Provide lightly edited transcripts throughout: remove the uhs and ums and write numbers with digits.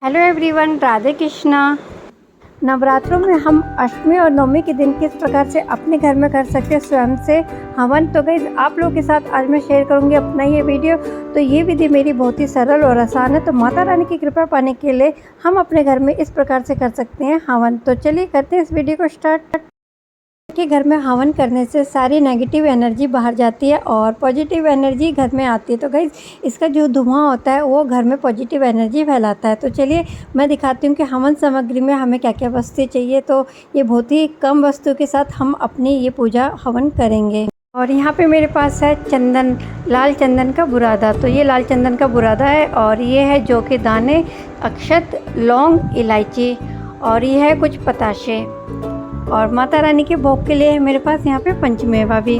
Hello everyone, Radhe Krishna. नवरात्रों में हम अष्टमी और नवमी के दिन किस प्रकार से अपने घर में कर सकते हैं स्वयं से हवन। तो गाइस आप लोगों के साथ आज मैं शेयर करूंगी अपना ये वीडियो। तो ये विधि मेरी बहुत ही सरल और आसान है। तो माता रानी की कृपा पाने के लिए हम अपने घर में इस प्रकार से कर सकते हैं हवन। तो चलिए करते हैं इस वीडियो को स्टार्ट। के घर में हवन करने से सारी नेगेटिव एनर्जी बाहर जाती है और पॉजिटिव एनर्जी घर में आती है। तो गाइज इसका जो धुआं होता है वो घर में पॉजिटिव एनर्जी फैलाता है। तो चलिए मैं दिखाती हूँ कि हवन सामग्री में हमें क्या क्या वस्तुएं चाहिए। तो ये बहुत ही कम वस्तु के साथ हम अपनी ये पूजा हवन करेंगे। और यहाँ पे मेरे पास है चंदन, लाल चंदन का बुरादा। तो ये लाल चंदन का बुरादा है और ये है जौ के दाने, अक्षत, लौंग, इलायची और ये है कुछ पताशे। और माता रानी के भोग के लिए मेरे पास यहाँ पे पंचमेवा भी।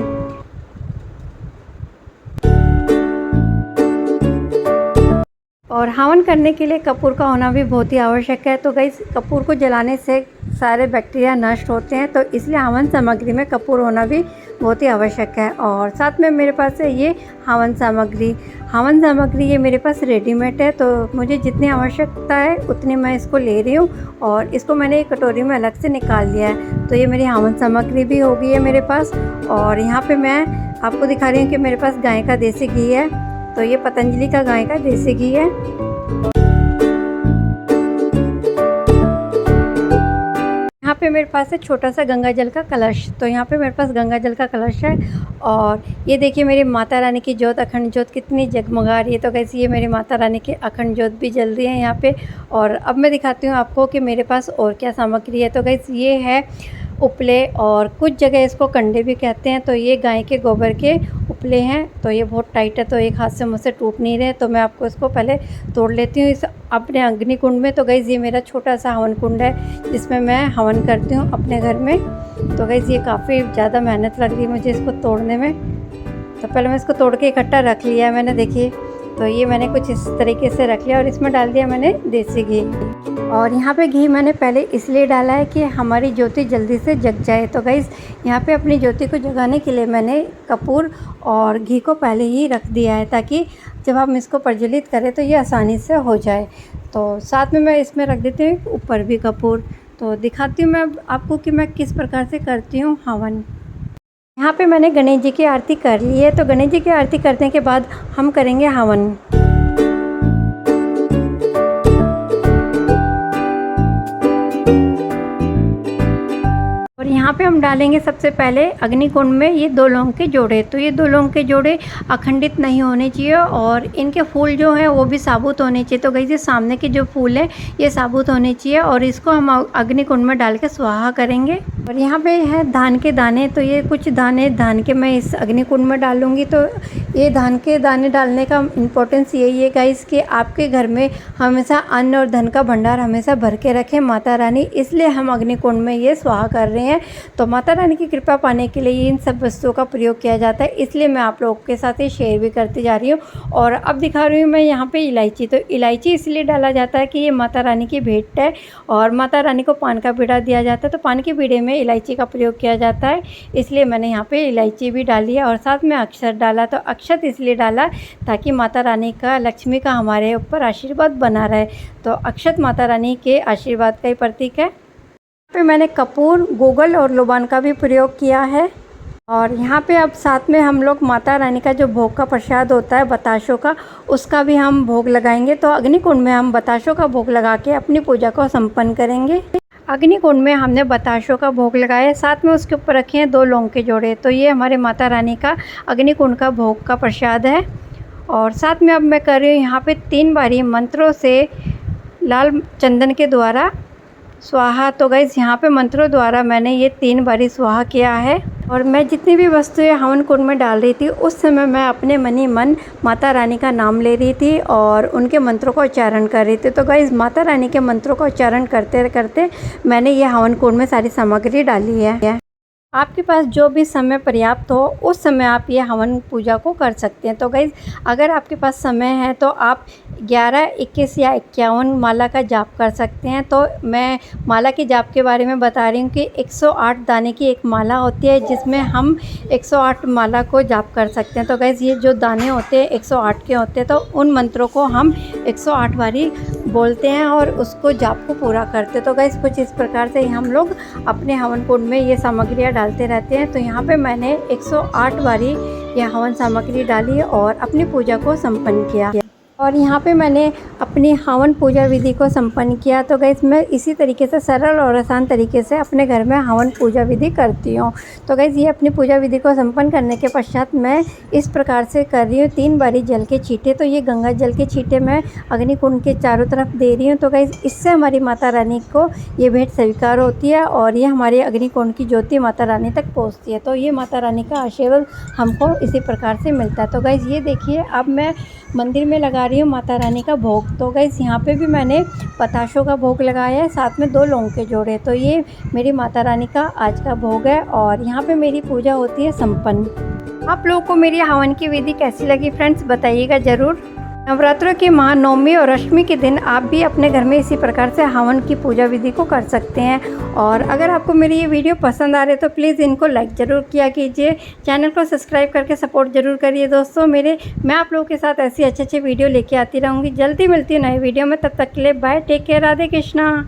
और हवन करने के लिए कपूर का होना भी बहुत ही आवश्यक है। तो गाइस कपूर को जलाने से सारे बैक्टीरिया नष्ट होते हैं, तो इसलिए हवन सामग्री में कपूर होना भी बहुत ही आवश्यक है। और साथ में मेरे पास है ये हवन सामग्री ये मेरे पास रेडीमेड है। तो मुझे जितनी आवश्यकता है उतनी मैं इसको ले रही हूँ और इसको मैंने एक कटोरी में अलग से निकाल लिया है। तो ये मेरी हवन सामग्री भी हो गई है मेरे पास। और यहाँ पे मैं आपको दिखा रही हूँ कि मेरे पास गाय का देसी घी है। तो ये पतंजलि का गाय का देसी घी है। यहाँ पे मेरे पास है छोटा सा गंगा जल का कलश। तो यहाँ पे मेरे पास गंगा जल का कलश है। और ये देखिए मेरी माता रानी की जोत, अखंड जोत कितनी जगमगा रही है। तो कैसे ये मेरी माता रानी की अखंड जोत भी जल रही है यहाँ पे। और अब मैं दिखाती हूँ आपको कि मेरे पास और क्या सामग्री है। तो कैसे ये है उपले, और कुछ जगह इसको कंडे भी कहते हैं। तो ये गाय के गोबर के उपले हैं। तो ये बहुत टाइट है, तो एक हाथ से मुझसे टूट नहीं रहे। तो मैं आपको इसको पहले तोड़ लेती हूँ इस अपने अग्नि कुंड में। तो गाइस ये मेरा छोटा सा हवन कुंड है जिसमें मैं हवन करती हूँ अपने घर में। तो गाइस ये काफ़ी ज़्यादा मेहनत लग रही है मुझे इसको तोड़ने में। तो पहले मैं इसको तोड़ के इकट्ठा रख लिया है मैंने, देखिए। तो ये मैंने कुछ इस तरीके से रख लिया और इसमें डाल दिया मैंने देसी घी। और यहाँ पे घी मैंने पहले इसलिए डाला है कि हमारी ज्योति जल्दी से जग जाए। तो गाइस यहाँ पे अपनी ज्योति को जगाने के लिए मैंने कपूर और घी को पहले ही रख दिया है, ताकि जब हम इसको प्रज्वलित करें तो ये आसानी से हो जाए। तो साथ में मैं इसमें रख देती हूँ ऊपर भी कपूर। तो दिखाती हूँ मैं आपको कि मैं किस प्रकार से करती हूँ हवन। यहाँ पे मैंने गणेश जी की आरती कर ली है। तो गणेश जी की आरती करने के बाद हम करेंगे हवन। और यहाँ पे हम डालेंगे सबसे पहले अग्निकुंड में ये 2 लौंग के जोड़े। तो ये 2 लौंग के जोड़े अखंडित नहीं होने चाहिए और इनके फूल जो हैं वो भी साबुत होने चाहिए। तो गाइस ये सामने के जो फूल है ये साबुत होने चाहिए और इसको हम अग्निकुंड में डाल के स्वाहा करेंगे। और यहाँ पे है धान के दाने। तो ये कुछ दाने धान के मैं इस अग्निकुंड में डालूँगी। तो ये धान के दाने डालने का इम्पोर्टेंस यही है गाइस कि आपके घर में हमेशा अन्न और धन का भंडार हमेशा भर के रखें माता रानी, इसलिए हम अग्निकुंड में ये स्वाहा कर रहे हैं। तो माता रानी की कृपा पाने के लिए इन सब वस्तुओं का प्रयोग किया जाता है, इसलिए मैं आप लोगों के साथ ये शेयर भी करती जा रही हूँ। और अब दिखा रही हूँ मैं यहाँ पे इलायची। तो इलायची इसलिए डाला जाता है कि ये माता रानी की भेंट है और माता रानी को पान का बीड़ा दिया जाता है। तो पान के बीड़े में इलायची का प्रयोग किया जाता है, इसलिए मैंने यहाँ पे इलायची भी डाली है। और साथ में अक्षत डाला। तो अक्षत इसलिए डाला ताकि माता रानी का, लक्ष्मी का हमारे ऊपर आशीर्वाद बना रहे। तो अक्षत माता रानी के आशीर्वाद का ही प्रतीक है। पे मैंने कपूर, गूगल और लोबान का भी प्रयोग किया है। और यहाँ पे अब साथ में हम लोग माता रानी का जो भोग का प्रसाद होता है बताशों का, उसका भी हम भोग लगाएंगे। तो अग्निकुंड में हम बताशों का भोग लगा के अपनी पूजा को संपन्न करेंगे। अग्निकुंड में हमने बताशों का भोग लगाया, साथ में उसके ऊपर रखे हैं 2 लौंग के जोड़े। तो ये हमारे माता रानी का अग्निकुंड का भोग का प्रसाद है। और साथ में अब मैं कर रही हूँ यहाँ पे 3 बारी मंत्रों से लाल चंदन के द्वारा स्वाहा। तो गाइस यहाँ पे मंत्रों द्वारा मैंने ये 3 बारी स्वाहा किया है। और मैं जितनी भी वस्तुएं हवन कुंड में डाल रही थी उस समय मैं अपने मन ही मन माता रानी का नाम ले रही थी और उनके मंत्रों का उच्चारण कर रही थी। तो गाइस माता रानी के मंत्रों का उच्चारण करते करते मैंने ये हवन कुंड में सारी सामग्री डाली है। आपके पास जो भी समय पर्याप्त हो उस समय आप ये हवन पूजा को कर सकते हैं। तो गाइज़ अगर आपके पास समय है तो आप 11, 21 या 51 माला का जाप कर सकते हैं। तो मैं माला के जाप के बारे में बता रही हूँ कि 108 दाने की एक माला होती है जिसमें हम 108 माला को जाप कर सकते हैं। तो गाइज़ ये जो दाने होते हैं 108 के होते हैं, तो उन मंत्रों को हम 108 बारी बोलते हैं और उसको जाप को पूरा करते हैं। तो गाइज़ कुछ इस प्रकार से हम लोग अपने हवन कुंड में ये सामग्रियाँ डालते रहते हैं। तो यहाँ पे मैंने 108 बारी यह हवन सामग्री डाली और अपनी पूजा को संपन्न किया। और यहाँ पे मैंने अपनी हवन पूजा विधि को संपन्न किया। तो गाइस मैं इसी तरीके से सरल और आसान तरीके से अपने घर में हवन पूजा विधि करती हूँ। तो गाइस ये अपनी पूजा विधि को संपन्न करने के पश्चात मैं इस प्रकार से कर रही हूँ 3 बारी जल के छींटे। तो ये गंगा जल के छींटे मैं अग्नि कुंड के चारों तरफ दे रही हूँ। तो गाइस इससे हमारी माता रानी को ये भेंट स्वीकार होती है और ये हमारे अग्नि कुंड की ज्योति माता रानी तक पहुँचती है। तो ये माता रानी का आशीर्वाद हमको इसी प्रकार से मिलता है। तो गाइस ये देखिए अब मैं मंदिर में लगा रही हूँ माता रानी का भोग। तो गाइस यहाँ पे भी मैंने पताशों का भोग लगाया है, साथ में 2 लौंग के जोड़े। तो ये मेरी माता रानी का आज का भोग है और यहाँ पे मेरी पूजा होती है संपन्न। आप लोगों को मेरी हवन की विधि कैसी लगी फ्रेंड्स बताइएगा ज़रूर। नवरात्रों की महानवमी और अष्टमी के दिन आप भी अपने घर में इसी प्रकार से हवन की पूजा विधि को कर सकते हैं। और अगर आपको मेरी ये वीडियो पसंद आ रही है तो प्लीज़ इनको लाइक ज़रूर किया कीजिए, चैनल को सब्सक्राइब करके सपोर्ट ज़रूर करिए दोस्तों मेरे। मैं आप लोगों के साथ ऐसी अच्छे वीडियो लेके आती रहूँगी। जल्दी मिलती हूँ नए वीडियो में, तब तक के लिए bye, take care, Radhe Krishna.